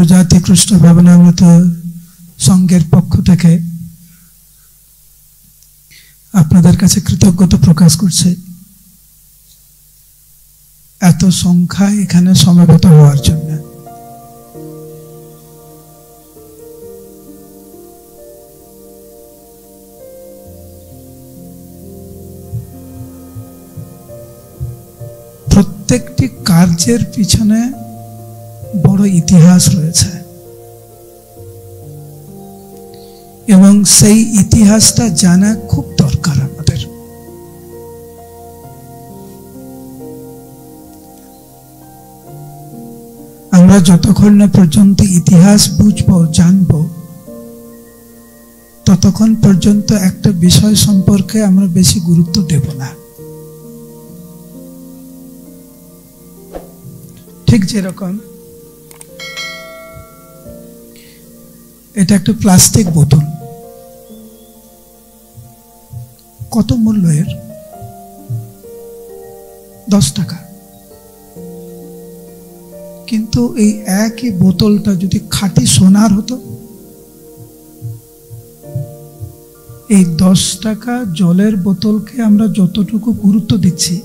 আন্তর্জাতিক কৃষ্ণ ভাবনামৃত সংঘের পক্ষ থেকে আপনাদের কাছে কৃতজ্ঞতা প্রকাশ করছে এত সংখ্যায় এখানে সমবেত হওয়ার জন্য। প্রত্যেকটি কার্যের পিছনে বড় ইতিহাস রয়েছে এবং সেই ইতিহাসটা জানা খুব দরকার আমাদের। আমরা যতক্ষণ না পর্যন্ত ইতিহাস বুঝবো জানবো ততক্ষণ পর্যন্ত একটা বিষয় সম্পর্কে আমরা বেশি গুরুত্ব দেব না। ঠিক যেরকম এটা একটা প্লাস্টিক বোতল, কত মূল্য এর? 10 টাকা। কিন্তু এই একই বোতলটা যদি খাঁটি সোনার হতো, এই 10 টাকা জলের বোতলকে আমরা যতটুকু গুরুত্ব দিচ্ছি,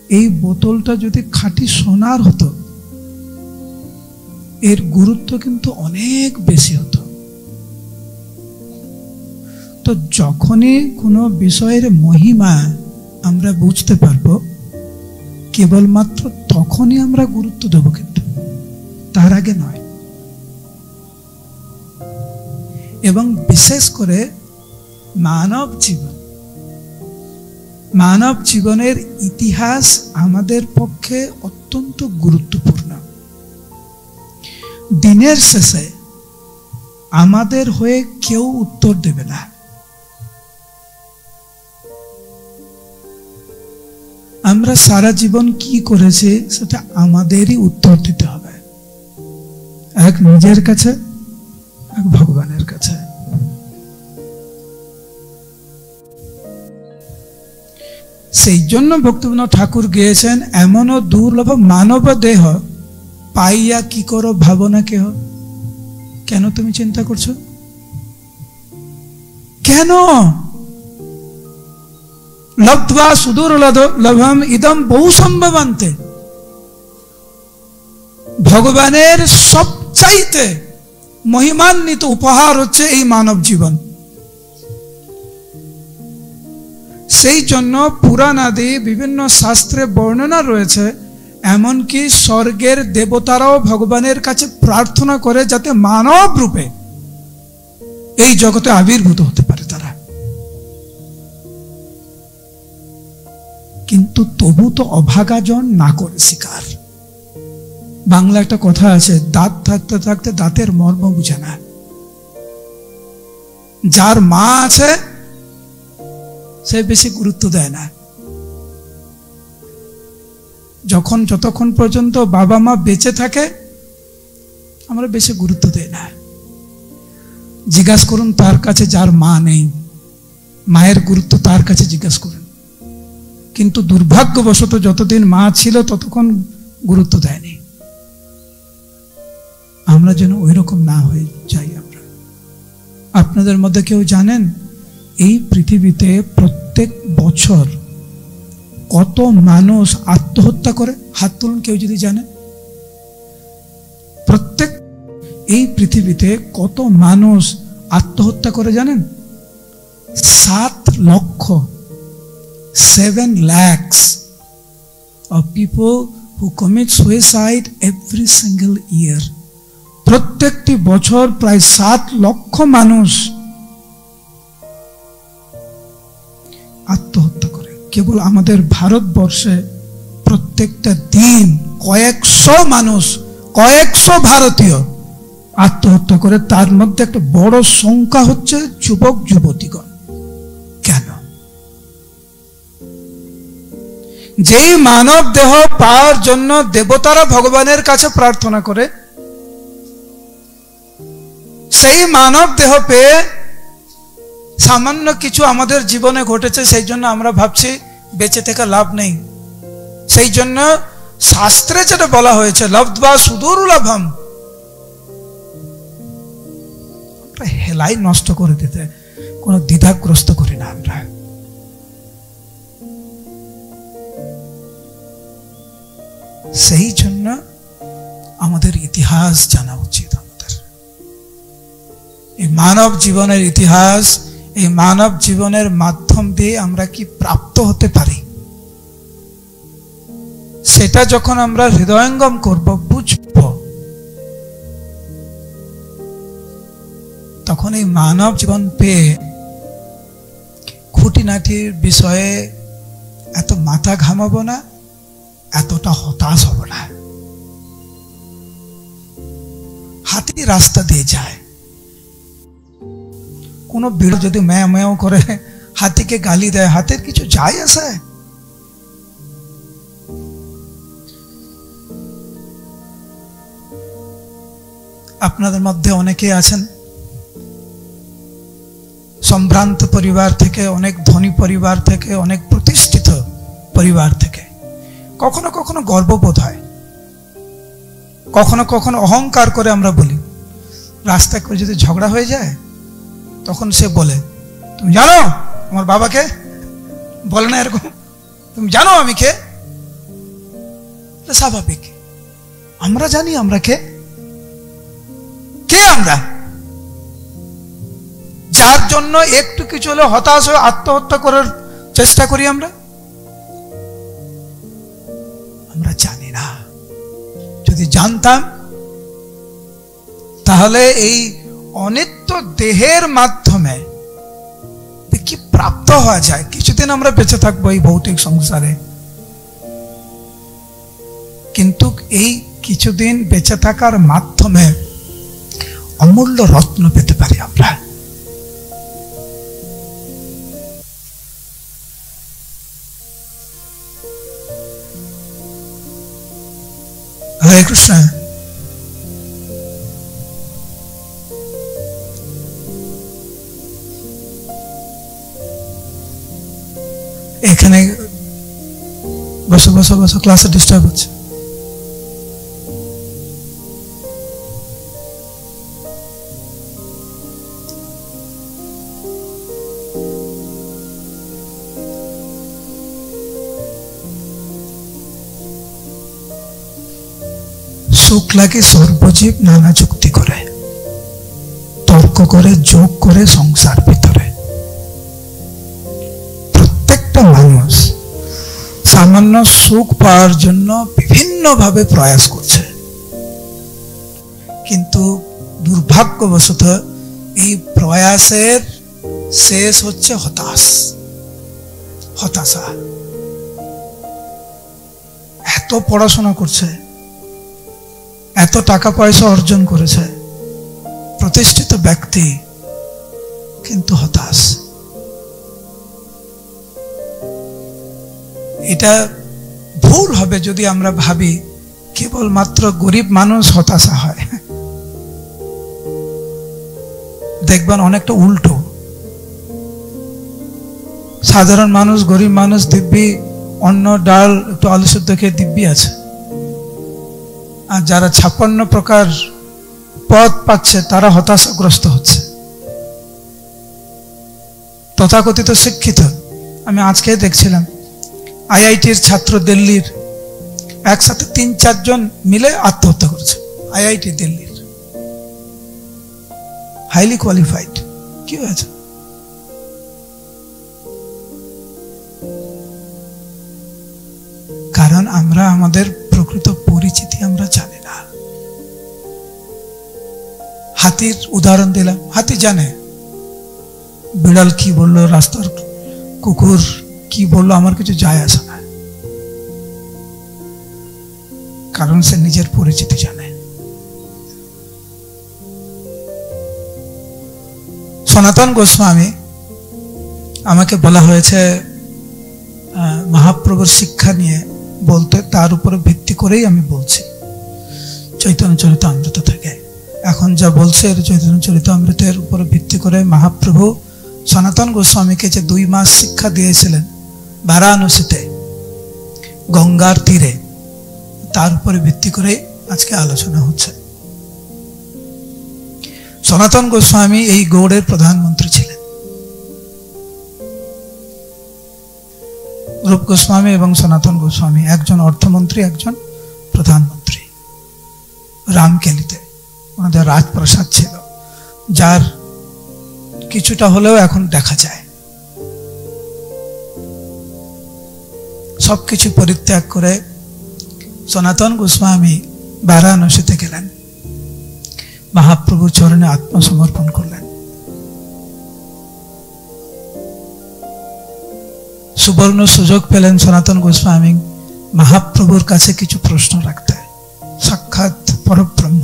এই বোতলটা যদি খাঁটি সোনার হতো এর গুরুত্ব কিন্তু অনেক বেশি হতো। তো যখনই কোনো বিষয়ের মহিমা আমরা বুঝতে পারবো কেবলমাত্র তখনই আমরা গুরুত্ব দেব, কিন্তু তার আগে নয়। এবং বিশেষ করে মানব জীবনের ইতিহাস আমাদের পক্ষে অত্যন্ত গুরুত্বপূর্ণ। দিনের শেষে আমাদের হয়ে কেউ উত্তর দেবে না। আমরা সারা জীবন কি করেছি সেটা আমাদেরই উত্তর দিতে হবে, এক নিজের কাছে, এক ভগবানের কাছে। সেই জন্য ভক্তিবিনোদ ঠাকুর গেয়েছেন, এমনও দুর্লভ মানব দেহ পাইয়া কি করো ভাবনা কেহ। কেন তুমি চিন্তা করছো? কেন? লব্ধ্বা সুদূর লভম ইদম বহু সম্ভবান্তে। ভগবানের সবচাইতে মহিমান্বিত উপহার হচ্ছে এই মানব জীবন। সেই জন্য পুরাণ আদি বিভিন্ন শাস্ত্রে বর্ণনা রয়েছে, এমনকি স্বর্গের দেবতারাও ভগবানের কাছে প্রার্থনা করে যাতে মানব রূপে এই জগতে আবির্ভূত হতে পারে তারা। কিন্তু তবু তো অভাগাজন না করে স্বীকার। বাংলা একটা কথা আছে, দাঁত থাকতে থাকতে দাঁতের মর্ম বুঝে না। যার মা আছে সে বেশি গুরুত্ব দেয় না। যতক্ষণ পর্যন্ত বাবা মা বেঁচে থাকে আমরা বেশি গুরুত্ব দেই না। জিজ্ঞাসা করুন তার কাছে যার মা নেই, মায়ের গুরুত্ব তার কাছে জিজ্ঞাসা করুন। কিন্তু দুর্ভাগ্যবশত যতদিন মা ছিল ততক্ষণ গুরুত্ব দেয়নি। আমরা যেন ওই রকম না হয়ে যাই। আপনাদের মধ্যে কেউ জানেন এই পৃথিবীতে প্রত্যেক বছর কত মানুষ আত্মহত্যা করে? হাত তুলুন কেউ যদি জানে। এই পৃথিবীতে কত মানুষ আত্মহত্যা করে জানেন? 7 লক্ষ, 7 lakhs of people who commit suicide every single year. প্রত্যেকটি বছর প্রায় 7 লক্ষ মানুষ আত্মহত্যা করে। কেবল আমাদের ভারতবর্ষে প্রত্যেকটা দিন কয়েকশো মানুষ, কয়েকশো ভারতীয় আত্মহত্যা করে। তার মধ্যে একটা বড় সংখ্যা হচ্ছে যুবক যুবতীগণ। কেন? যেই মানব দেহ পাওয়ার জন্য দেবতারা ভগবানের কাছে প্রার্থনা করে, সেই মানব দেহ পেয়ে সামান্য কিছু আমাদের জীবনে ঘটেছে, সেই জন্য আমরা ভাবছি বেঁচে থেকে লাভ নেই। সেই জন্য শাস্ত্রে যেটা বলা হয়েছে, লব্ধ্বা সুদূর লভম, একটা হেলাই নষ্ট করে দিতে কোনো দ্বিধাগ্রস্ত করি না আমরা। সেই জন্য আমাদের ইতিহাস জানা উচিত। আমাদের এই মানব জীবনের ইতিহাস, এই মানব জীবনের মাধ্যম দিয়ে আমরা কি প্রাপ্ত হতে পারি, সেটা যখন আমরা হৃদয়ঙ্গম করব, বুঝব, তখন এই মানব জীবন পেয়ে খুঁটিনাটির বিষয়ে এত মাথা ঘামাবো না, এতটা হতাশ হব না। হাতি রাস্তা দিয়ে যায়, কোনো বিড়াল যদি ম্যাও ম্যাও করে হাতিকে গালি দেয়, হাতের কিছু যায় আসে? আপনাদের মধ্যে অনেকে আছেন সম্ভ্রান্ত পরিবার থেকে, অনেক ধনী পরিবার থেকে, অনেক প্রতিষ্ঠিত পরিবার থেকে। কখনো কখনো গর্ববোধ হয়, কখনো কখনো অহংকার করে আমরা বলি। রাস্তায় করে যদি ঝগড়া হয়ে যায়, তখন সে বলে, তুমি জানো আমার বাবাকে? বলে না এরকম? তুমি জানো আমি কে? স্বাভাবিক, আমরা জানি আমরা কে। কে আমরা? যার জন্য একটু কিছু হলে হতাশ হয়ে আত্মহত্যা করার চেষ্টা করি আমরা। আমরা জানি না। যদি জানতাম, তাহলে এই অনিত্য দেহের মাধ্যমে কি প্রাপ্ত হওয়া যায়। কিছুদিন আমরা বেঁচে থাকবো এই ভৌতিক সংসারে, কিন্তু এই কিছুদিন বেঁচে থাকার মাধ্যমে অমূল্য রত্ন পেতে পারি আমরা। হরে কৃষ্ণ। এখানে বসো বসো বসো, ক্লাসে ডিস্টার্ব হচ্ছে। সুখ লাগে সর্বজীব নানা যুক্তি করে, তর্ক করে, যোগ করে সংসার ভিতরে। প্রত্যেকটা মানুষ সামান্য সুখ পাওয়ার জন্য বিভিন্ন ভাবে প্রয়াস করছে, কিন্তু দুর্ভাগ্যবশত এই প্রয়াসের শেষ হচ্ছে হতাশা। এত পড়াশোনা করছে, এত টাকা পয়সা অর্জন করেছে, প্রতিষ্ঠিত ব্যক্তি, কিন্তু হতাশ। এটা ভুল হবে যদি আমরা ভাবি কেবলমাত্র গরিব মানুষ হতাশা হয়। দেখবেন অনেকটা উল্টো। সাধারণ মানুষ, গরিব মানুষ দিব্যি অন্ন ডাল একটু আলু সেদ্ধ খেয়ে দিব্যি আছে, আর যারা 56 প্রকার পদ পাচ্ছে তারা হতাশাগ্রস্ত হচ্ছে। তথাকথিত শিক্ষিত, আমি আজকে দেখছিলাম আইআইটির ছাত্র দিল্লির, একসাথে 3-4 জন মিলে আত্মহত্যা করেছে। আইআইটি দিল্লির, হাইলি কোয়ালিফাইড। কি হয়েছে? কারণ আমরা আমাদের প্রকৃত পরিচিতি আমরা জানি না। হাতির উদাহরণ দিলাম, হাতি জানে বিড়াল কি বললো, রাস্তার কুকুর কি বললো, আমার কিছু যায় আসে না, কারণ সে নিজের পরিচিতি জানে। সনাতন গোস্বামী, আমাকে বলা হয়েছে মহাপ্রভুর শিক্ষা নিয়ে বলতে, তার উপরে ভিত্তি করেই আমি বলছি। চৈতন্য চরিতামৃত থেকে এখন যা বলছে, চৈতন্য চরিতামৃতের উপরে ভিত্তি করে মহাপ্রভু সনাতন গোস্বামীকে যে 2 মাস শিক্ষা দিয়েছিলেন বারাণসীতে গঙ্গার তীরে, তার উপরে ভিত্তি করে আজকে আলোচনা হচ্ছে। সনাতন গোস্বামী এই গৌড়ের প্রধানমন্ত্রী ছিলেন। রূপ গোস্বামী এবং সনাতন গোস্বামী একজন অর্থমন্ত্রী, একজন প্রধানমন্ত্রী। রামকেলিতে ওনাদের রাজপ্রাসাদ ছিল, যার কিছুটা হলেও এখন দেখা যায়। সবকিছু পরিত্যাগ করে সনাতন গোস্বামী বারাণসীতে গেলেন, মহাপ্রভুর চরণে আত্মসমর্পণ করলেন। সুবর্ণ সুযোগ পেলেন সনাতন গোস্বামী মহাপ্রভুর কাছে কিছু প্রশ্ন রাখতে। সাক্ষাৎ পরব্রহ্ম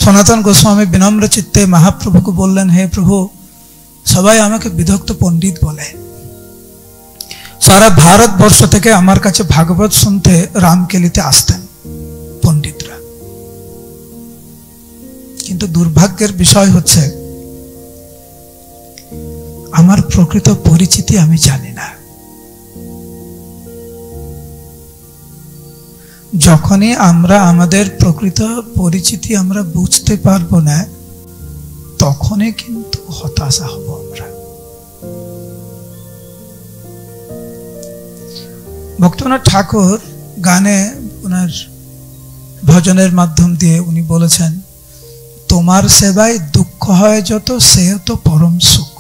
সনাতন গোস্বামী বিনম্র চিত্তে মহাপ্রভুকে বললেন, হে প্রভু, সবাই আমাকে বিদগ্ধ পণ্ডিত বলে। সারা ভারতবর্ষ থেকে আমার কাছে ভাগবত শুনতে রামকেলিতে আসতেন পণ্ডিতরা, কিন্তু দুর্ভাগ্যের বিষয় হচ্ছে আমার প্রকৃত পরিচিতি আমি জানি না। যখনই আমরা আমাদের প্রকৃত পরিচিতি আমরা বুঝতে পারবো না, তখনই কিন্তু হতাশা হব আমরা। ভক্তনাথ ঠাকুর গানে ওনার ভজনের মাধ্যম দিয়ে উনি বলেছেন, তোমার সেবায় দুঃখ হয় যত, সে তো পরম সুখ।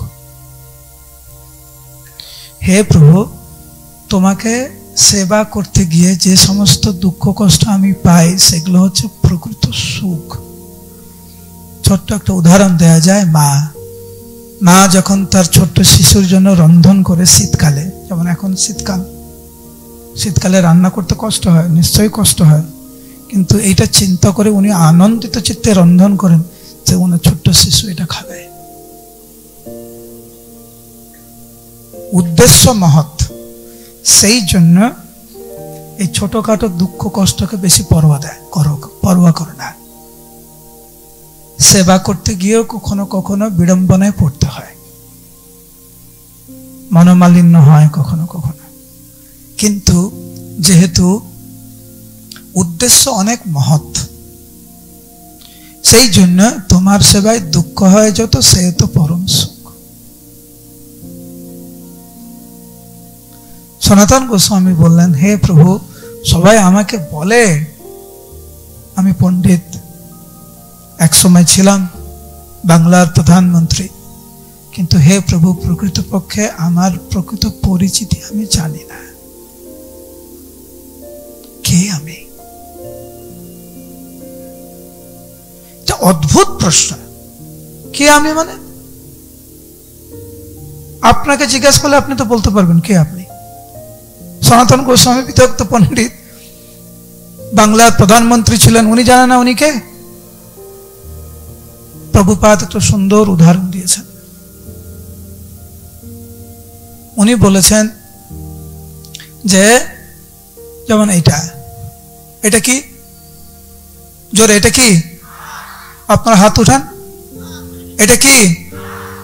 হে প্রভু, তোমাকে সেবা করতে গিয়ে যে সমস্ত দুঃখ কষ্ট আমি পাই, সেগুলো হচ্ছে প্রকৃত সুখ। ছোট্ট একটা উদাহরণ দেয়া যায়, মা যখন তার ছোট্ট শিশুর জন্য রন্ধন করে শীতকালে, যেমন এখন শীতকালে রান্না করতে কষ্ট হয়, নিশ্চয়ই কষ্ট হয়, কিন্তু এইটা চিন্তা করে উনি আনন্দিত চিত্তে রন্ধন করেন যে ওনার ছোট্ট শিশু এটা খাবে। উদ্দেশ্য মহৎ, সেই জন্য এই ছোটখাটো দুঃখ কষ্টকে বেশি পরোয়া করে না। সেবা করতে গিয়েও কখনো কখনো বিড়ম্বনায় পড়তে হয়, মনোমালিন্য হয় কখনো কখনো, কিন্তু যেহেতু উদ্দেশ্য অনেক মহৎ, সেই জন্য তোমার সেবায় দুঃখ হয় যত, সে তো পরম সুখ। সনাতন গোস্বামী বললেন, হে প্রভু, সবাই আমাকে বলে আমি পণ্ডিত, একসময় ছিলাম বাংলার প্রধানমন্ত্রী, কিন্তু হে প্রভু, প্রকৃতপক্ষে আমার প্রকৃত পরিচিতি আমি জানি না। কে আমি? অদ্ভুত প্রশ্ন। কে আমি মানে? আপনাকে জিজ্ঞাসা করলে আপনি তো বলতে পারবেন কে আপনি। সনাতন গোস্বামী বিদগ্ধ পণ্ডিত, বাংলার প্রধানমন্ত্রী ছিলেন, উনি জানেন না উনি কে? প্রভুপাদ একটা সুন্দর উদাহরণ দিয়েছেন। উনি বলেছেন যে যেমন এটা কি জোরে, এটা কি? আপনার হাত উঠান। এটা কি?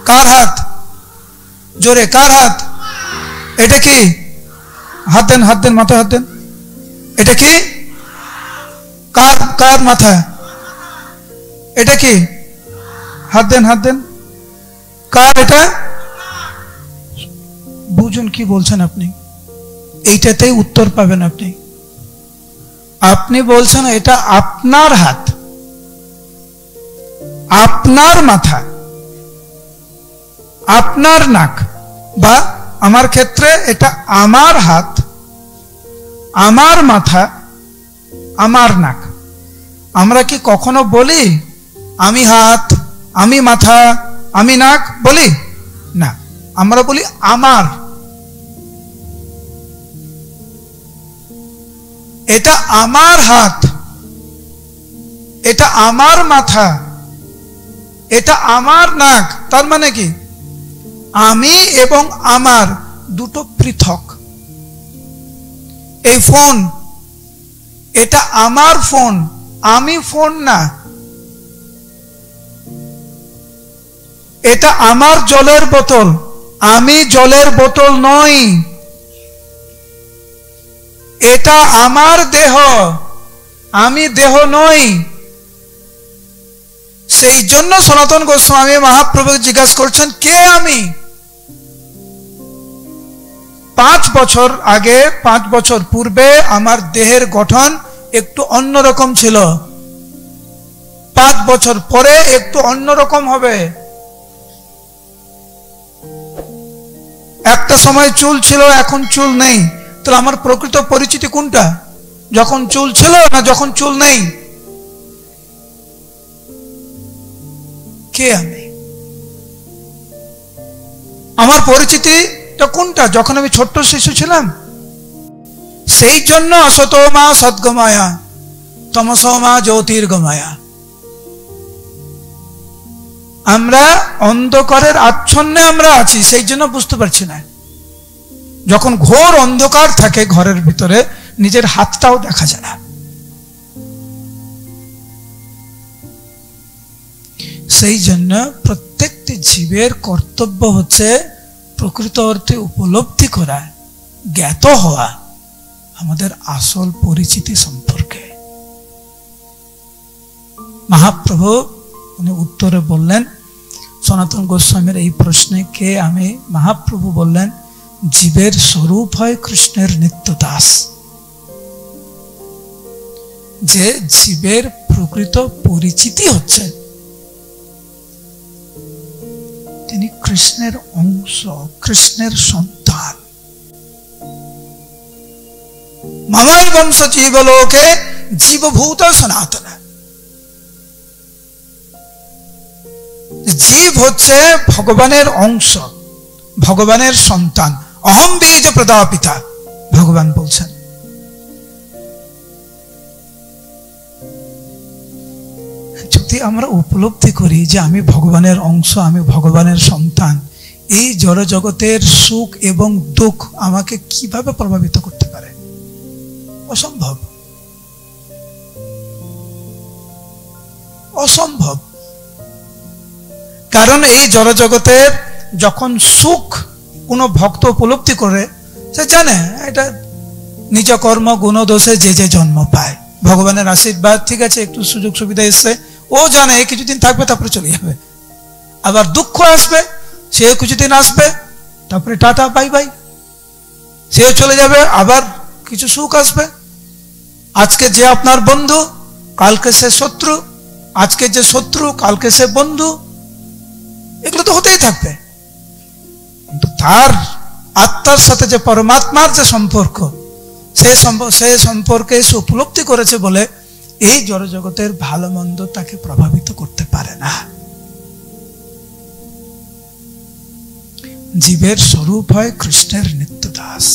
কার হাত? জোরে, কার হাত? এটা কি? হাত দেন, হাত দেন, মাথায় হাত দেন। এটা কি? কার মাথা? এটা কি? হাত দেন, হাত দেন। কার এটা? বুঝুন কি বলছেন আপনি, এইটাতেই উত্তর পাবেন আপনি। আপনি বলছেন এটা আপনার হাত, আপনার মাথা, আপনার নাক, বা আমার ক্ষেত্রে এটা আমার হাত, আমার মাথা, আমার নাক। আমরা কি কখনো বলি আমি হাত, আমি মাথা, আমি নাক? বলি না, আমরা বলি আমার। এটা আমার হাত, এটা আমার মাথা, এটা আমার নাক। তার মানে কি আমি এবং আমার দুটো পৃথক। এই ফোন, এটা আমার ফোন, আমি ফোন না। এটা আমার জলের বোতল, আমি জলের বোতল নই। এটা আমার দেহ, আমি দেহ নই। সেই জন্য সনাতন গোস্বামী মহাপ্রভু জিজ্ঞাসা করছেন, কে আমি? 5 বছর আগে, 5 বছর পূর্বে আমার দেহের গঠন একটু অন্যরকম ছিল, 5 বছর পরে একটু অন্যরকম হবে। একটা সময় চুল ছিল, এখন চুল নেই। তাহলে আমার প্রকৃত পরিচিতি কোনটা? যখন চুল ছিল না যখন চুল নেই? কে আমি? আমার পরিচিতিটা কোনটা? যখন আমি ছোট্ট শিশু ছিলাম। সেই জন্য আসতো মা সদ্গমায়া, তমসো মা জ্যোতির্গমায়া। আমরা অন্ধকারের আচ্ছন্নে আমরা আছি, সেই জন্য বুঝতে পারছি না। যখন ঘোর অন্ধকার থাকে ঘরের ভিতরে, নিজের হাতটাও দেখা যায় না। সেই জন্য প্রত্যেকটি জীবের কর্তব্য হচ্ছে প্রকৃত অর্থে উপলব্ধি করা, জ্ঞাত হওয়া আমাদের আসল পরিচিতি সম্পর্কে। মহাপ্রভু উনি উত্তরে বললেন, সনাতন গোস্বামীর এই প্রশ্নে কে আমি, মহাপ্রভু বললেন, জীবের স্বরূপ হয় কৃষ্ণের নিত্য দাস। যে জীবের প্রকৃত পরিচিতি হচ্ছে তিনি কৃষ্ণের অংশ, কৃষ্ণের সন্তান। মামাই বংশ জীবলোকে জীবভূত সনাতন। জীব হচ্ছে ভগবানের অংশ, ভগবানের সন্তান। অহম বীজ প্রদাপিতা ভগবান বলছেন। যদি আমরা উপলব্ধি করি যে আমি ভগবানের অংশ, আমি ভগবানের সন্তান, এই জড় জগতের সুখ এবং দুঃখ আমাকে কিভাবে প্রভাবিত করতে পারে? অসম্ভব, অসম্ভব। কারণ এই জড় জগতের যখন সুখ কোন ভক্ত উপলব্ধি করে, সে জানে এটা নিজ কর্ম গুণ দোষে যে যে জন্ম পায়, ভগবানের আশীর্বাদ, ঠিক আছে, একটু সুযোগ সুবিধা এসছে, ও জানে কিছুদিন থাকবে তারপরে চলে যাবে। আবার দুঃখ আসবে, সেও কিছুদিন আসবে, তারপরে টাটা বাই বাই, সেও চলে যাবে। আবার কিছু সুখ আসবে। আজকে যে আপনার বন্ধু, কালকে সে শত্রু, আজকে যে শত্রু কালকে সে বন্ধু, এগুলো তো হতেই থাকবে। কিন্তু তার আত্মার সাথে যে পরমাত্মার যে সম্পর্ক, সে সম্পর্কে সে উপলব্ধি করেছে বলে এই জড় জগতের ভালো মন্দ তাকে প্রভাবিত করতে পারে না। জীবের স্বরূপ হয় কৃষ্ণের নিত্য দাস,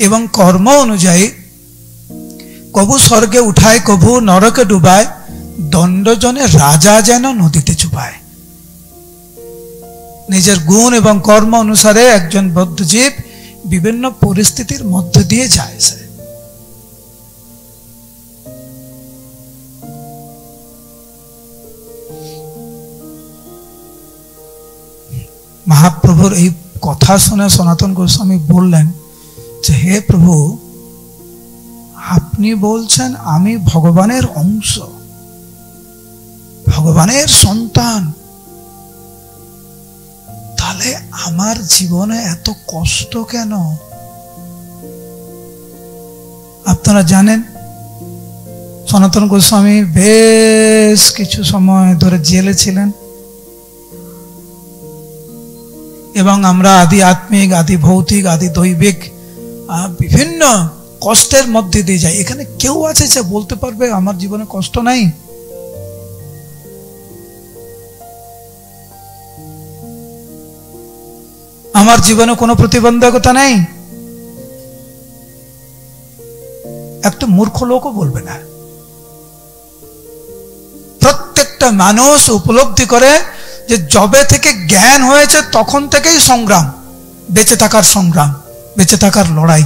এবং কর্ম অনুযায়ী কবু স্বর্গে উঠায়, কবু নরকে ডুবায়, দণ্ডজনে রাজা যেন নদীতে চুবায়। নিজের গুণ এবং কর্ম অনুসারে একজন বদ্ধজীব বিভিন্ন পরিস্থিতির মধ্য দিয়ে যায়। মহাপ্রভুর এই কথা শুনে সনাতন গোস্বামী বললেন যে, হে প্রভু, আপনি বলছেন আমি ভগবানের অংশ, ভগবানের সন্তান, তাহলে আমার জীবনে এত কষ্ট কেন? আপনারা জানেন সনাতন গোস্বামী বেশ কিছু সময় ধরে জেলে ছিলেন, এবং আমরা আদি আত্মিক, আদি ভৌতিক, আদি দৈবিক বিভিন্ন কষ্টের মধ্যে দিয়ে যাই। এখানে কেউ আছে যে বলতে পারবে আমার জীবনে কষ্ট নাই? আমার জীবনে কোনো প্রতিবন্ধকতা নেই? একটা মূর্খ লোকও বলবে না। প্রত্যেকটা মানুষ উপলব্ধি করে যে যবে থেকে জ্ঞান হয়েছে তখন থেকেই সংগ্রাম, বেঁচে থাকার সংগ্রাম, বেঁচে থাকার লড়াই,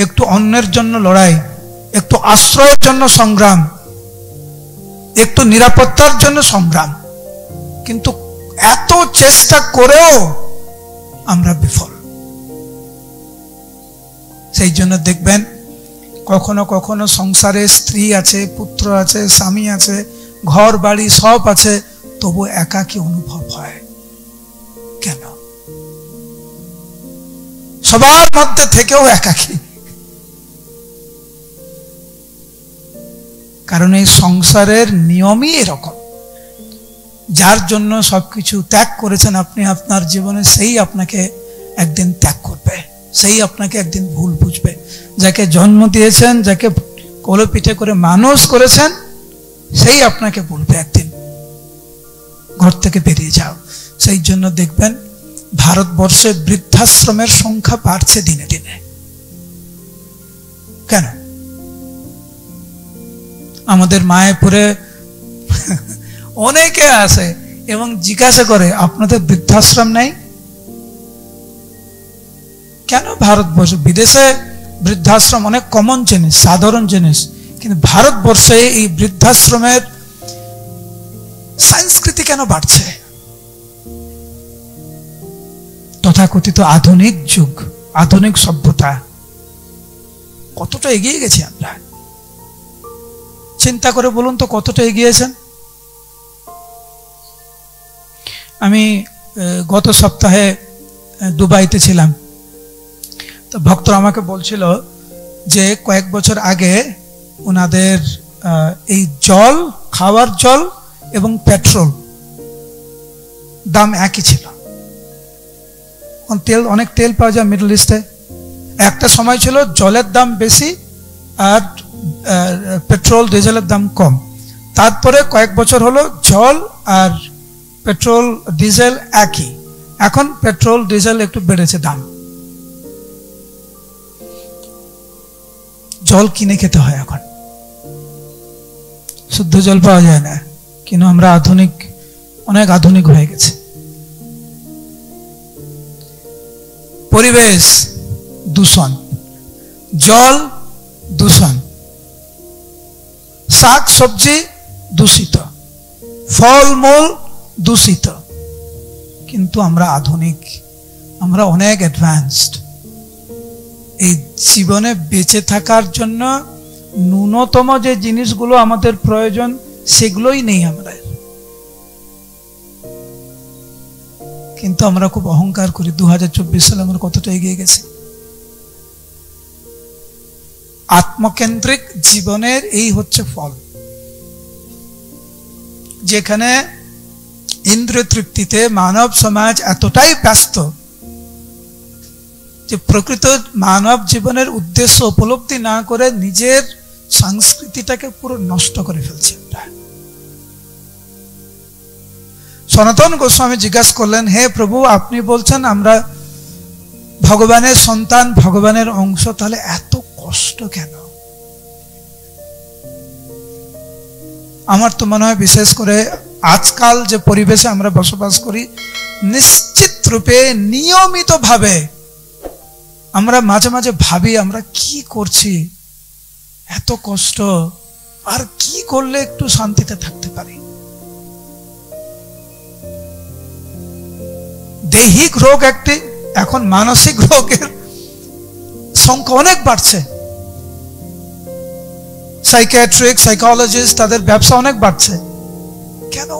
একটু অন্যের জন্য লড়াই, একটু আশ্রয়ের জন্য সংগ্রাম, একটু নিরাপত্তার জন্য সংগ্রাম। কিন্তু এত চেষ্টা করেও আমরা বিফল। সেই জন্য দেখবেন কখনো কখনো সংসারে স্ত্রী আছে, পুত্র আছে, স্বামী আছে, ঘর বাড়ি সব আছে, তবু একাকী অনুভব হয় কেন? সবার মধ্যে থেকেও একাকী। কারণ এই সংসারের নিয়মই এরকম। যার জন্য সবকিছু ত্যাগ করেছেন আপনি আপনার জীবনে, সেই আপনাকে একদিন ত্যাগ করবে, সেই আপনাকে একদিন ভুল বুঝবে। যাকে জন্ম দিয়েছেন, যাকে কোলে পিঠে করে মানুষ করেছেন, সেই আপনাকে বলবে একদিন ঘর থেকে বেরিয়ে যাও। সেই জন্য দেখবেন ভারতবর্ষে বৃদ্ধাশ্রমের সংখ্যা বাড়ছে দিনে দিনে। কেন? আমাদের মায়াপুরে অনেকে আসে এবং জিজ্ঞাসা করে আপনাদের বৃদ্ধাশ্রম নেই কেন? ভারতবর্ষে, বিদেশে বৃদ্ধাশ্রম অনেক কমন জিনিস, সাধারণ জিনিস, কিন্তু ভারতবর্ষে এই বৃদ্ধাশ্রমের সংস্কৃতি কেন বাড়ছে? তথাকথিত আধুনিক যুগ, আধুনিক সভ্যতা, কতটা এগিয়ে গেছি আমরা? চিন্তা করে বলুন তো কতটা এগিয়েছেন? আমি গত সপ্তাহে দুবাইতে ছিলাম, তো ভক্তরা আমাকে বলছিল যে কয়েক বছর আগে ওনাদের এই জল, খাওয়ার জল এবং পেট্রোল দাম একই ছিল। তেল, অনেক তেল পাওয়া যায় মিডল ইস্টে। একটা সময় ছিল জলের দাম বেশি আর পেট্রোল ডিজেলের দাম কম। তারপরে কয়েক বছর হলো জল আর পেট্রোল ডিজেল একই। এখন পেট্রোল ডিজেল একটু বেড়েছে দাম। জল কিনে খেতে হয় এখন, শুদ্ধ জল পাওয়া যায় না। কিন্তু আমরা আধুনিক, অনেক আধুনিক হয়ে গেছে। পরিবেশ দূষণ, জল দূষণ, শাক সবজি দূষিত, ফলমূল দূষিত, কিন্তু আমরা আধুনিক, আমরা অনেক অ্যাডভান্সড। এই জীবনে বেঁচে থাকার জন্য ন্যূনতম যে জিনিসগুলো আমাদের প্রয়োজন সেগুলোই নেই আমাদের। কিন্তু আমরা খুব অহংকার করি 2024 সালে আমরা কতটা এগিয়ে গেছি। আত্মকেন্দ্রিক জীবনের এই হচ্ছে ফল, যেখানে ইন্দ্রিয় তৃপ্তিতে মানব সমাজ এতটাই ব্যস্ত যে প্রকৃত মানব জীবনের উদ্দেশ্য উপলব্ধি না করে নিজের সংস্কৃতিটাকে পুরো নষ্ট করে ফেলছে। সনাতন গোস্বামী জিজ্ঞাসা করলেন, হে প্রভু, আপনি বলছেন আমরা ভগবানের সন্তান, ভগবানের অংশ, তাহলে এত কষ্ট কেন? আমার তো মনে হয় বিশেষ করে আজকাল যে পরিবেশে আমরা বসবাস করি, নিশ্চিত রূপে নিয়মিত ভাবে আমরা মাঝে মাঝে ভাবি আমরা কি করছি, এত কষ্ট, আর কি করলে একটু শান্তিতে থাকতে পারি। দৈহিক রোগ একটি, এখন মানসিক রোগের সংখ্যা অনেক বাড়ছে। সাইকিয়াট্রিক, সাইকোলজিস্ট, তাদের ব্যবসা অনেক বাড়ছে। কেন?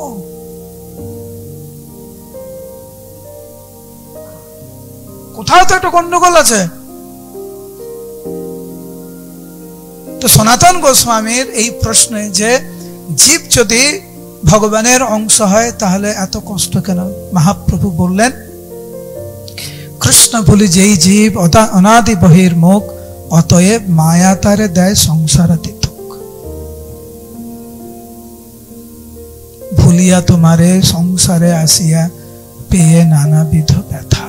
কোথাও তো একটা গন্ডগোল আছে। তো সনাতন গোস্বামীর এই প্রশ্নে যে জীব যদি ভগবানের অংশ হয় তাহলে এত কষ্ট কেন? মহাপ্রভু বললেন, কৃষ্ণ ভুলি যেই জীব অনাদি বহির্মুখ, অতএব মায়া তারে দেয় সংসারাতীত। ভুলিয়া তোমারে সংসারে আসিয়া পেয়ে নানাবিধ ব্যথা।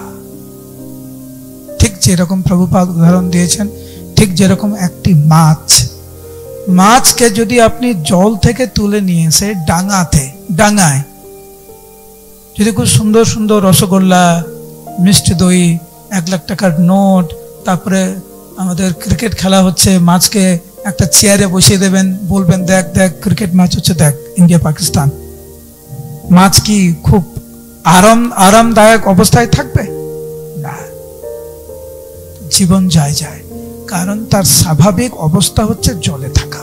ঠিক যেরকম প্রভুপাদ উদাহরণ দিয়েছেন, ঠিক যেরকম একটি মাছ, মাছকে যদি আপনি জল থেকে তুলে নিয়ে এসে ডাঙায় যদি খুব সুন্দর সুন্দর রসগোল্লা, মিষ্টি দই, 1 লাখ টাকার নোট, তারপরে আমাদের ক্রিকেট খেলা হচ্ছে, মাছকে একটা চেয়ারে বসিয়ে দেবেন, বলবেন দেখ দেখ ক্রিকেট ম্যাচ হচ্ছে, দেখ ইন্ডিয়া পাকিস্তান, মাছ কি খুব আরামদায়ক অবস্থায় থাকবে? না, জীবন যায়। কারণ তার স্বাভাবিক অবস্থা হচ্ছে জলে থাকা।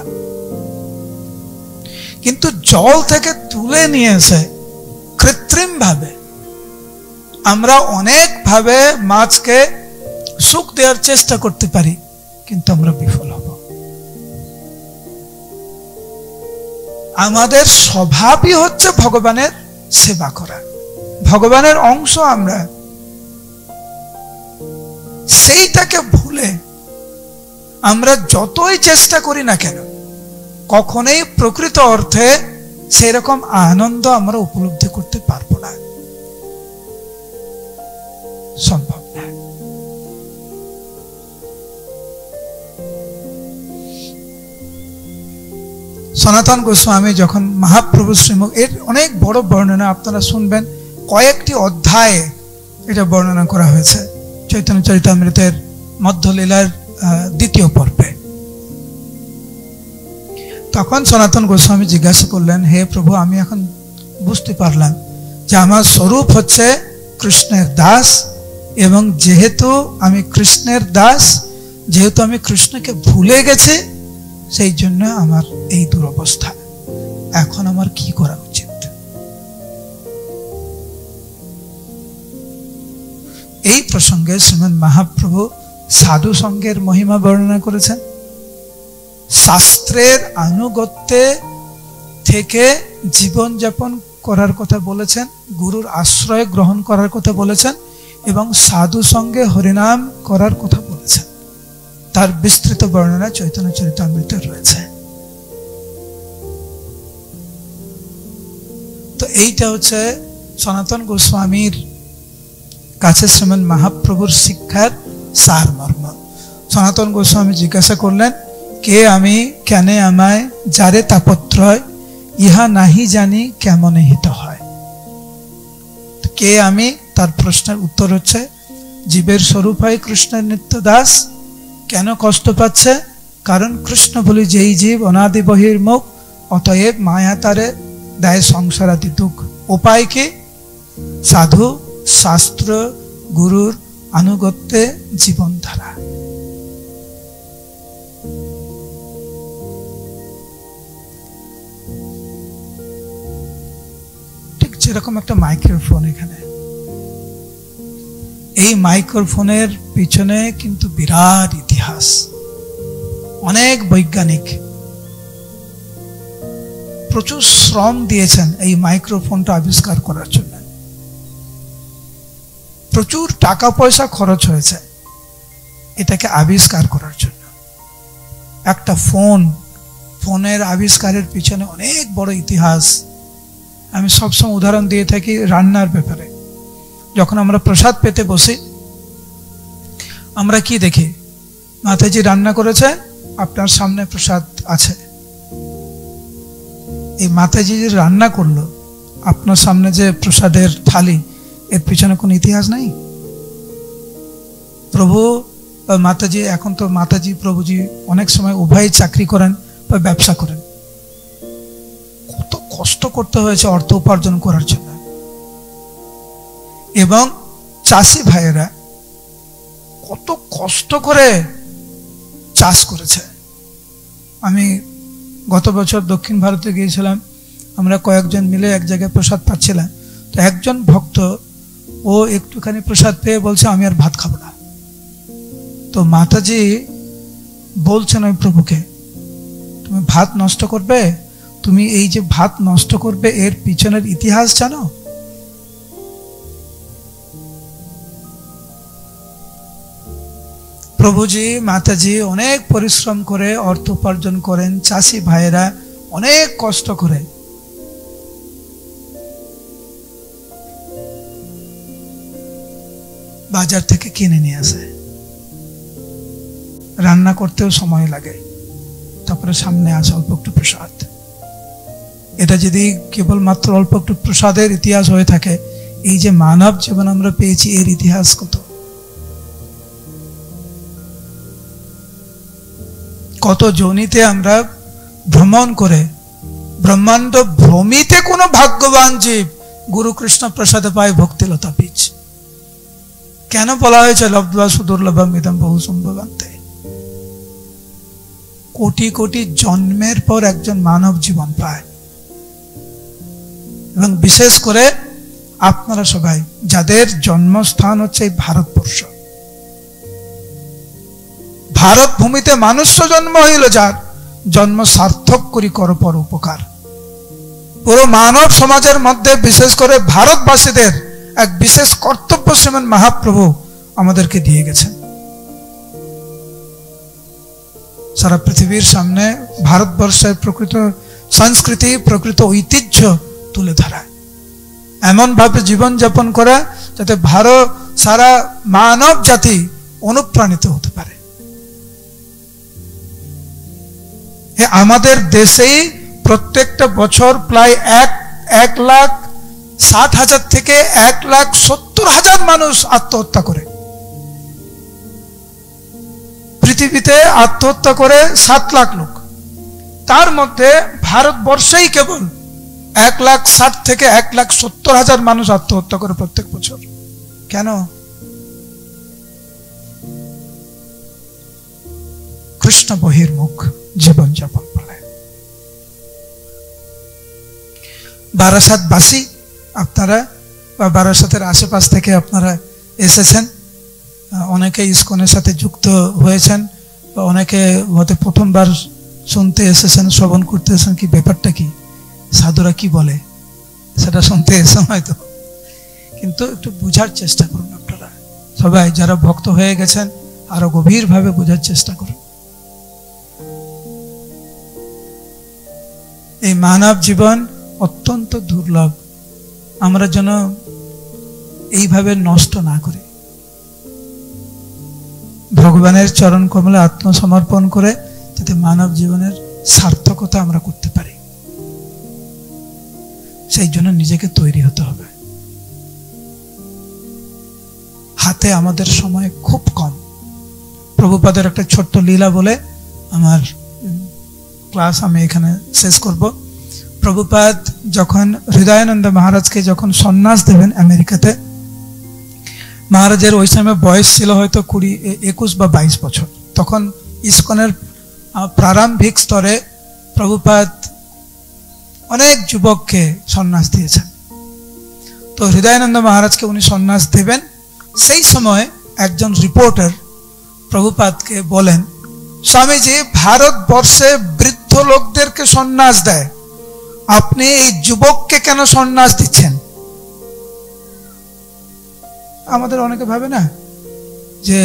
কিন্তু জল থেকে তুলে নিয়ে এসে কৃত্রিম ভাবে আমরা অনেক ভাবে মাছকে সুখ দেওয়ার চেষ্টা করতে পারি, কিন্তু আমরা বিফল হব। আমাদের স্বভাবই হচ্ছে ভগবানের সেবা করা, ভগবানের অংশ আমরা। সেইটাকে ভুলে আমরা যতই চেষ্টা করি না কেন, কখনোই প্রকৃত অর্থে সেই রকম আনন্দ আমরা উপলব্ধি করতে পারবো না, সম্ভব না। সনাতন গোস্বামী যখন মহাপ্রভু শ্রীমুখ, এর অনেক বড় বর্ণনা আপনারা শুনবেন, কয়েকটি অধ্যায়ে এটা বর্ণনা করা হয়েছে চৈতন্য চরিতামৃতের মধ্যলীলার 2য় পর্বে। তখন সনাতন গোস্বামী জিজ্ঞাসা করলেন, হে প্রভু, আমি এখন বুঝতে পারলাম যে আমার স্বরূপ হচ্ছে কৃষ্ণের দাস, এবং যেহেতু আমি কৃষ্ণের দাস, যেহেতু আমি কৃষ্ণকে ভুলে গেছি, সেই জন্য আমার এই দুরবস্থা। এখন আমার কি করা উচিত? এই প্রসঙ্গে শ্রীমদ মহাপ্রভু সাধু সঙ্গের মহিমা বর্ণনা করেছেন, শাস্ত্রের আনুগত্যে থেকে জীবনযাপন করার কথা বলেছেন, গুরুর আশ্রয় গ্রহণ করার কথা বলেছেন, এবং সাধু সঙ্গে হরিনাম করার কথা বলেছেন। তার বিস্তৃত বর্ণনা চৈতন্য চরিতামৃতে রয়েছে। তো এইটা হচ্ছে সনাতন গোস্বামীর কাছে শ্রীমদ মহাপ্রভুর শিক্ষার সারমর্ম। সনাতন গোস্বামী জিজ্ঞাসা করলেন, কে আমি, কেনে আমায়, যারে তাপত্রয়, ইহা নাহি জানি কেমন হিত হয়। কে আমি, তার প্রশ্নের উত্তর হচ্ছে, জীবের স্বরূপ হয় কৃষ্ণের নিত্য দাস। কেন কষ্ট পাচ্ছে? কারণ কৃষ্ণ বলি যেই জীব অনাদি বহির্মুখ, অতএব মায়া তারে দেয় সংসারাদি দুঃখ। উপায় কি? সাধু, শাস্ত্র, গুরুর আনুগত্যে জীবনধারা। ঠিক যেরকম একটা মাইক্রোফোন, এখানে এই মাইক্রোফোনের পিছনে কিন্তু বিরাট ইতিহাস। অনেক বৈজ্ঞানিক প্রচুর শ্রম দিয়েছেন এই মাইক্রোফোনটা আবিষ্কার করার জন্য। প্রচুর টাকা পয়সা খরচ হয়েছে এটাকে আবিষ্কার করার জন্য। একটা ফোনের আবিষ্কারের পিছনে অনেক বড় ইতিহাস। আমি সবসময় উদাহরণ দিয়ে থাকি রান্নার ব্যাপারে। যখন আমরা প্রসাদ পেতে বসি, আমরা কি দেখি? মাতাজি রান্না করেছে, আপনার সামনে প্রসাদ আছে। এই মাতাজি যে রান্না করলো, আপনার সামনে যে প্রসাদের থালি, এর পিছনে কোনো ইতিহাস নাই? প্রভু মাতাজি, এখন তো মাতাজি প্রভুজি অনেক সময় উভয় চাকরি করেন বা ব্যবসা করেন। কত কষ্ট করতে হয়েছে অর্থ উপার্জন করার জন্য। এবং চাষি ভাইয়েরা কত কষ্ট করে চাষ করেছে। আমি গত বছর দক্ষিণ ভারতে গিয়েছিলাম, আমরা কয়েকজন মিলে এক জায়গায় প্রসাদ পাচ্ছিলাম। তো একজন ভক্ত, ও একটুখানি প্রসাদ পেয়ে বলছে, আমি আর ভাত খাবো না। তো মাতাজি বলছেন ওই প্রভুকে, তুমি ভাত নষ্ট করবে? তুমি এই যে ভাত নষ্ট করবে, এর পিছনের ইতিহাস জানো? প্রভুজি, মাতাজি অনেক পরিশ্রম করে অর্থ উপার্জন করেন, চাষি ভাইয়েরা অনেক কষ্ট করে। বাজার থেকে কিনে নিয়ে আসে, রান্না করতেও সময় লাগে, তারপরে সামনে আসে অল্প একটু প্রসাদ। এটা যদি কেবলমাত্র অল্প একটু প্রসাদের ইতিহাস হয়ে থাকে, এই যে মানব জীবন আমরা পেয়েছি, এর ইতিহাস কত! কত যোনিতে আমরা ভ্রমণ করে, ব্রহ্মাণ্ড ভ্রমিতে কোনো ভাগ্যবান জীব গুরু কৃষ্ণ প্রসাদে পায় ভক্তিলতা বীজ। কেন বলা হয়েছে লব্ধ্বা সুদুর্লভম ইদম বহু সম্ভবান্তে? কোটি কোটি জন্মের পর একজন মানব জীবন পায়। এবং বিশেষ করে আপনারা সবাই যাদের জন্মস্থান হচ্ছে এই ভারতবর্ষ, ভারত ভূমিতে মানুষ জন্ম হইল, যার জন্ম সার্থক করি কর পর উপকার। পুরো মানব সমাজের মধ্যে বিশেষ করে ভারতবাসীদের এক বিশেষ কর্তব্য শ্রীমান মহাপ্রভু আমাদেরকে দিয়ে গেছেন। সারা পৃথিবীর সামনে ভারতবর্ষের প্রকৃত সংস্কৃতি, প্রকৃত ঐতিহ্য তুলে ধরা, এমন ভাবে জীবনযাপন করা যাতে ভারত সারা মানব জাতি অনুপ্রাণিত হতে পারে। আমাদের দেশেই প্রত্যেকটা বছর প্রায় 1,60,000 থেকে 1,70,000 মানুষ আত্মহত্যা করে। পৃথিবীতে আত্মহত্যা করে 7 লাখ লোক, তার মধ্যে ভারতবর্ষেই কেবল 1,60,000 থেকে 1,70,000 মানুষ আত্মহত্যা করে প্রত্যেক বছর। কেন? কৃষ্ণ বহির্মুখ জীবনযাপন বলে। বারাসাতবাসী আপনারা বা বারাসাতের আশেপাশ থেকে আপনারা এসেছেন, অনেকে ইসকনের সাথে যুক্ত হয়েছেন, বা অনেকে হয়তো প্রথমবার শুনতে এসেছেন, শ্রবণ করতে এসেছেন, কি ব্যাপারটা কি, সাধুরা কি বলে সেটা শুনতে এসে হয়তো, কিন্তু একটু বুঝার চেষ্টা করুন। আপনারা সবাই যারা ভক্ত হয়ে গেছেন আরো গভীরভাবে বোঝার চেষ্টা করুন। এই মানব জীবন অত্যন্ত দুর্লভ, আমরা যেন এইভাবে নষ্ট না করি। ভগবানের চরণ কমলে আত্মসমর্পণ করে যাতে মানব জীবনের সার্থকতা আমরা করতে পারি, সেই জন্য নিজেকে তৈরি হতে হবে। হাতে আমাদের সময় খুব কম। প্রভুপাদের একটা ছোট্ট লীলা বলে আমার ক্লাস আমি এখানে শেষ করব। প্রভুপাদ যখন হৃদয়ানন্দ মহারাজকে যখন সন্ন্যাস দেবেন আমেরিকাতে, মহারাজের ওই সময় বয়স ছিল হয়তো 21 বা 22 বছর। তখন ইসকনের প্রারম্ভিক স্তরে প্রভুপাদ অনেক যুবককে সন্ন্যাস দিয়েছেন। তো হৃদয়ানন্দ মহারাজকে উনি সন্ন্যাস দেবেন, সেই সময় একজন রিপোর্টার প্রভুপাদকে বলেন, স্বামীজি ভারতবর্ষে বৃদ্ধ লোকদেরকে সন্ন্যাস দেয়, আপনি এই যুবককে কেন সন্ন্যাস দিচ্ছেন? আমাদের অনেকে ভাবে না যে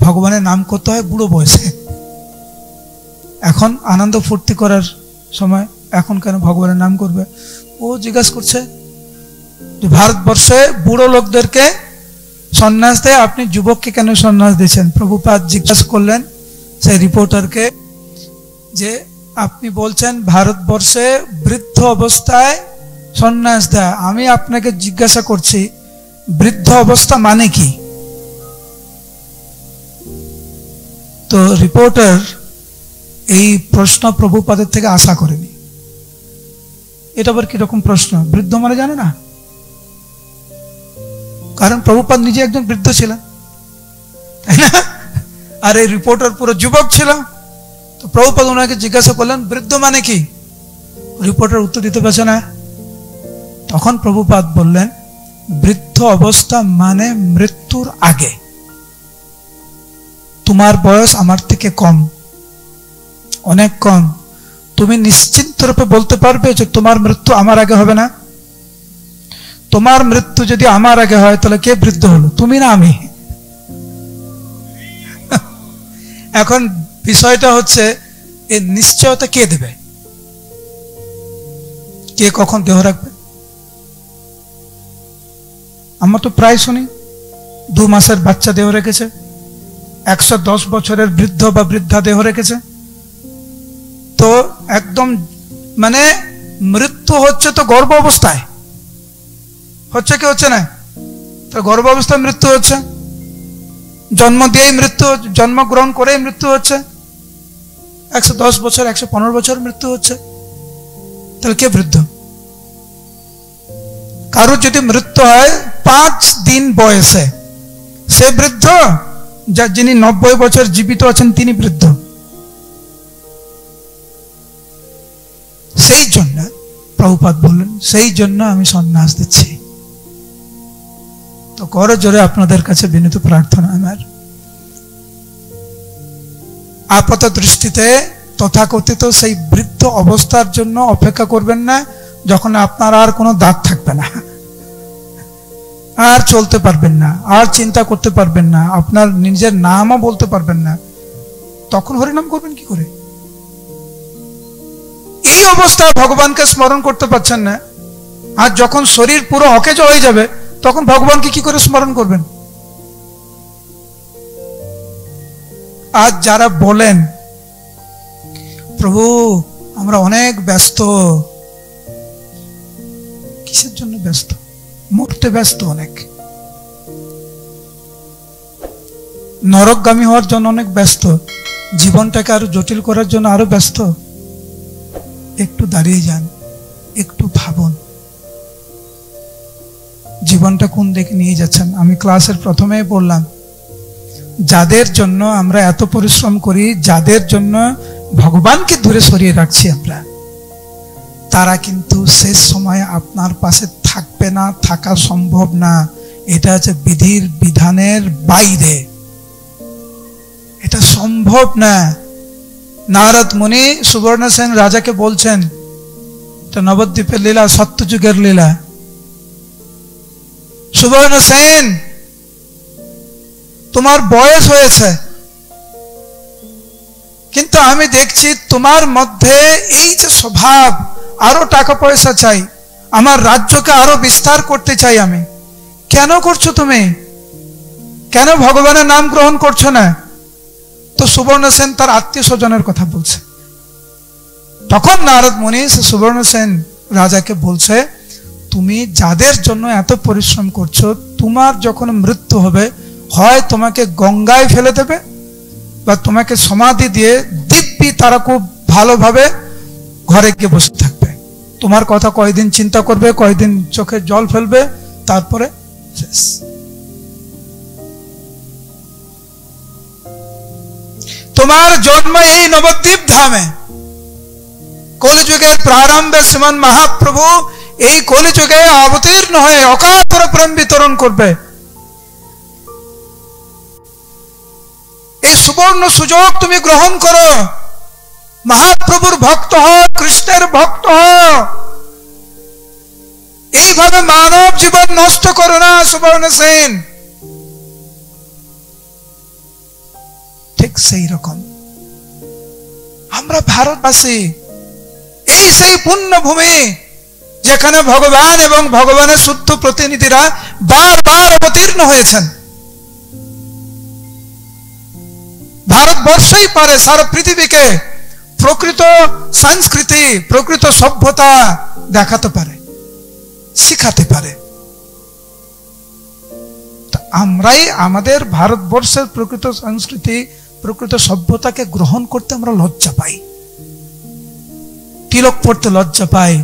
ভগবানের নাম করতে হয় বুড়ো বয়সে, এখন আনন্দ ফুর্তি করার সময়, এখন কেন ভগবানের নাম করবে? ও জিজ্ঞাসা করছে যে ভারতবর্ষে বুড়ো লোকদেরকে সন্ন্যাস দেয়, আপনি যুবককে কেন সন্ন্যাস দিচ্ছেন? প্রভুপাদ জিজ্ঞাসা করলেন সেই রিপোর্টারকে যে আপনি বলছেন ভারতবর্ষে বৃদ্ধ অবস্থায় সন্ন্যাস দেয়, আমি আপনাকে জিজ্ঞাসা করছি বৃদ্ধ অবস্থা মানে কি? তো রিপোর্টার এই প্রশ্ন প্রভুপাদের থেকে আশা করেনি। এটা আবার কিরকম প্রশ্ন? বৃদ্ধ মানে জানে না, কারণ প্রভুপাদ নিজে একজন বৃদ্ধ ছিলেন, তাই না? আর এই রিপোর্টার পুরো যুবক ছিল। তো প্রভুপাদ ওনাকে জিজ্ঞাসা করলেন বৃদ্ধ মানে কি? রিপোর্টার উত্তর দিতে পারছে না। তখন প্রভুপাদ বললেন বৃদ্ধ অবস্থা মানে মৃত্যুর আগে। তোমার বয়স আমার থেকে কম, অনেক কম, তুমি নিশ্চিন্ত রূপে বলতে পারবে যে তোমার মৃত্যু আমার আগে হবে না? তোমার মৃত্যু যদি আমার আগে হয় তাহলে কে বৃদ্ধ হলো, তুমি না আমি? এখন বিষয়টা হচ্ছে এই নিশ্চয়তা কে দেবে, কে কখন দেহ রাখবে? আমরা তো প্রায় শুনি 2 মাসের বাচ্চা দেহ রেখেছে, 110 বছরের বৃদ্ধ বা বৃদ্ধা দেহ রেখেছে। তো একদম মানে মৃত্যু হচ্ছে তো গর্ভ অবস্থায় হচ্ছে, কি হচ্ছে না? তো গর্ভ অবস্থায় মৃত্যু হচ্ছে, জন্ম দিয়েই মৃত্যু, জন্মগ্রহণ করেই মৃত্যু হচ্ছে, 110 বছর 115 বছর মৃত্যু হচ্ছে। তাহলে কে বৃদ্ধ? কারোর যদি মৃত্যু হয় 5 দিন বয়সে, সে বৃদ্ধ, যিনি 90 বছর জীবিত আছেন তিনি বৃদ্ধ। প্রভুপাদ বললেন সেই জন্য আমি সন্ন্যাস দিচ্ছি। তো করে জোরে আপনাদের কাছে বিনীত প্রার্থনা আমার, আপাত দৃষ্টিতে তথাকথিত সেই বৃদ্ধ অবস্থার জন্য অপেক্ষা করবেন না, যখন আপনার আর কোনো দাঁত থাকবে না, আর চলতে পারবেন না, আর চিন্তা করতে পারবেন না, আপনার নিজের নামও বলতে পারবেন না, তখন হরিনাম করবেন কি করে? এই অবস্থায় ভগবানকে স্মরণ করতে পারছেন না, আর যখন শরীর পুরো অকেজ হয়ে যাবে তখন ভগবানকে কি করে স্মরণ করবেন? আজ যারা বলেন প্রভু আমরা অনেক ব্যস্ত, কিসের জন্য ব্যস্ত? মরতে ব্যস্ত, অনেক নরকগামী হওয়ার জন্য অনেক ব্যস্ত, জীবনটাকে আরো জটিল করার জন্য আরো ব্যস্ত। একটু দাঁড়িয়ে যান, একটু ভাবুন জীবনটা কোন দিকে নিয়ে যাচ্ছেন। আমি ক্লাসের প্রথমেই বললাম, যাদের জন্য আমরা এত পরিশ্রম করি, যাদের জন্য ভগবানকে দূরে সরিয়ে রাখছি আমরা, তারা কিন্তু শেষ সময় আপনার পাশে থাকবে না, থাকা সম্ভব না। এটা হচ্ছে বিধির বিধানের বাইরে, এটা সম্ভব না। নারদ মুনি সুবর্ণ সেন রাজাকে বলছেন, এটা নবদ্বীপের লীলা, সত্যযুগের লীলা। সুবর্ণ সেন তোমার বয়স হয়েছে, কিন্তু আমি দেখছি তোমার মধ্যে এই যে স্বভাব, আরো টাকা পয়সা চাই, আমার রাজ্যকে আরো বিস্তার করতে চাই আমি। কেন করছো তুমি? কেন ভগবানের নাম গ্রহণ করছো না? তো সুবর্ণ সেন তার আত্মীয় স্বজনের কথা বলছে। তখন নারদ মুনি সুবর্ণ সেন রাজাকে বলছে, তুমি যাদের জন্য এত পরিশ্রম করছো, তোমার যখন মৃত্যু হবে, হয় তোমাকে গঙ্গায় ফেলে দেবে, বা তোমাকে সমাধি দিয়ে দিব্যি তারা খুব ভালোভাবে ঘরে গিয়ে বসে থাকবে। তোমার কথা কয়দিন চিন্তা করবে, কয়দিন চোখে জল ফেলবে, তারপরে শেষ। তোমার জন্ম এই নবদ্বীপ ধামে, কলিযুগের প্রারম্ভে শ্রীমান মহাপ্রভু এই কলিযুগে অবতীর্ণ হয়ে অকাতর প্রেম বিতরণ করবে। এই সুবর্ণ সুযোগ তুমি গ্রহণ করো, মহাপ্রভুর ভক্ত হও, কৃষ্ণের ভক্ত হও। এইভাবে মানব জীবন নষ্ট করো না সুবর্ণ সেন। ঠিক সেই রকম আমরা ভারতবাসী, এই সেই পুণ্যভূমি যেখানে ভগবান এবং ভগবানের শুদ্ধ প্রতিনিধিরা বারবার অবতীর্ণ হয়েছেন। ভারতবর্ষই পারে সারা পৃথিবীকে প্রকৃত সংস্কৃতি, প্রকৃত সভ্যতা দেখাতে পারে, শিখাতে পারে। আমরাই আমাদের ভারতবর্ষের প্রকৃত সংস্কৃতি, প্রকৃত সভ্যতাকে গ্রহণ করতে আমরা লজ্জা পাই, তিলক পড়তে লজ্জা পাই,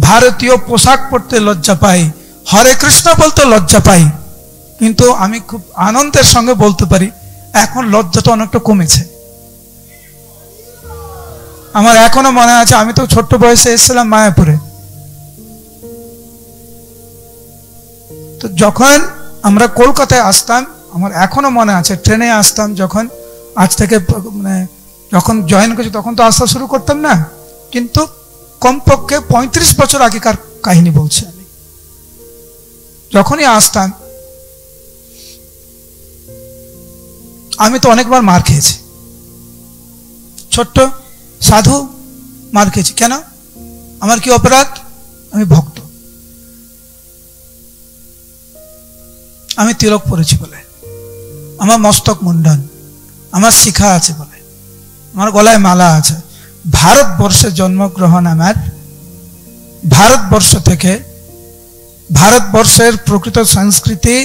ভারতীয় পোশাক পড়তে লজ্জা পাই, হরে কৃষ্ণ বলতে লজ্জা পাই। কিন্তু আমি খুব আনন্দের সঙ্গে বলতে পারি, এখন লজ্জাটা অনেকটা কমেছে। আমার এখনো মনে আছে, আমি তো ছোট্ট বয়সে এসেছিলাম মায়াপুরে। তো যখন আমরা কলকাতায় আসতাম, আমার এখনো মনে আছে, ট্রেনে আসতাম যখন, আজ থেকে মানে যখন জয়েন করেছি তখন তো আসা শুরু করতাম না, কিন্তু কমপক্ষে 35 বছর আগেকার কাহিনী বলছি আমি। যখনই আসতাম, আমি তো অনেকবার মার খেয়েছি, ছোট্ট সাধু মার খেয়েছি। কেন? আমার কি অপরাধ? আমি ভক্ত, আমি তিলক পরেছি বলে, আমার মস্তক মুন্ডন, আমার শিখা আছে বলে, আমার গলায় মালা আছে। ভারতবর্ষে জন্মগ্রহণ আমার, ভারতবর্ষ থেকে ভারতবর্ষের প্রকৃত সংস্কৃতি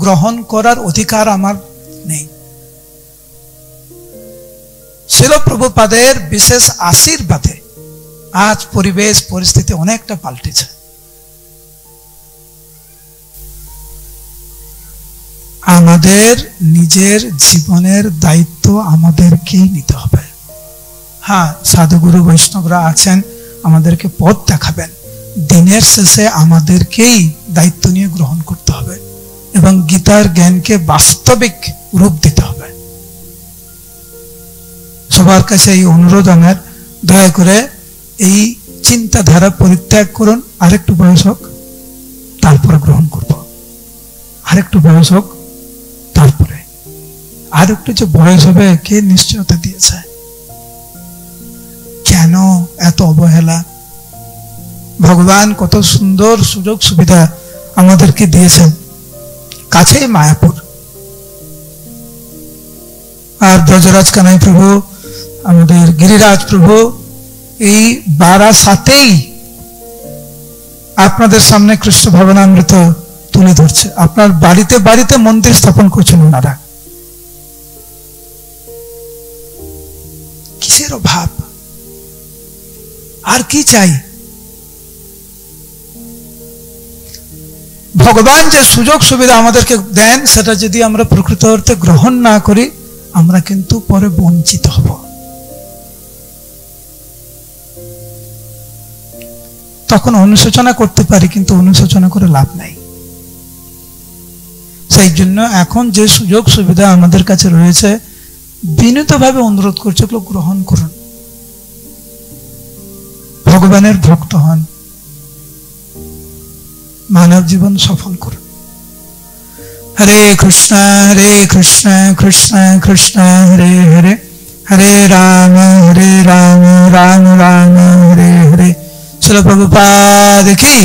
গ্রহণ করার অধিকার আমার নেই। শিল প্রভুপাদের বিশেষ আশীর্বাদে আজ পরিবেশ পরিস্থিতি অনেকটা পাল্টেছে। আমাদের নিজের জীবনের দায়িত্ব আমাদেরকেই নিতে হবে। হ্যাঁ, সাধুগুরু বৈষ্ণবরা আছেন, আমাদেরকে পথ দেখাবেন। দিনের শেষে আমাদেরকেই দায়িত্ব নিয়ে গ্রহণ করতে হবে এবং গীতার জ্ঞানকে বাস্তবিক রূপ দিতে হবে। সবার কাছে এই অনুরোধ আমার, দয়া করে এই চিন্তাধারা পরিত্যাগ করুন। আরেকটু বয়স হোক তারপরে গ্রহণ করব, আরেকটু বয়স হোক তারপরে, আর একটু যে বয়স হবে কে নিশ্চয়তা দিয়েছে? কেন এত অবহেলা? ভগবান কত সুন্দর সুযোগ সুবিধা আমাদেরকে দিয়েছেন, কাছেই মায়াপুর। আর ব্রজরাজ কানাই প্রভু, আমাদের গিরিরাজ প্রভু এই বারাসাতেই আপনাদের সামনে কৃষ্ণ ভাবনামৃত তুলে ধরছে। আপনার বাড়িতে বাড়িতে মন্দির স্থাপন করছেন ওনারা। কিসের অভাব? আর কি চাই? ভগবান যে সুযোগ সুবিধা আমাদেরকে দেন, সেটা যদি আমরা প্রকৃত অর্থে গ্রহণ না করি, আমরা কিন্তু পরে বঞ্চিত হব। তখন অনুশোচনা করতে পারি, কিন্তু অনুশোচনা করে লাভ নাই। সেই জন্য এখন যে সুযোগ সুবিধা আমাদের কাছে রয়েছে, বিনীতভাবে অনুরোধ করছে, এগুলো গ্রহণ করুন, ভগবানের ভক্ত হন, মানব জীবন সফল করুন। হরে কৃষ্ণ কৃষ্ণ কৃষ্ণ হরে হরে, হরে রাম রাম রাম হরে হরে। শ্রীল প্রভুপাদ কি।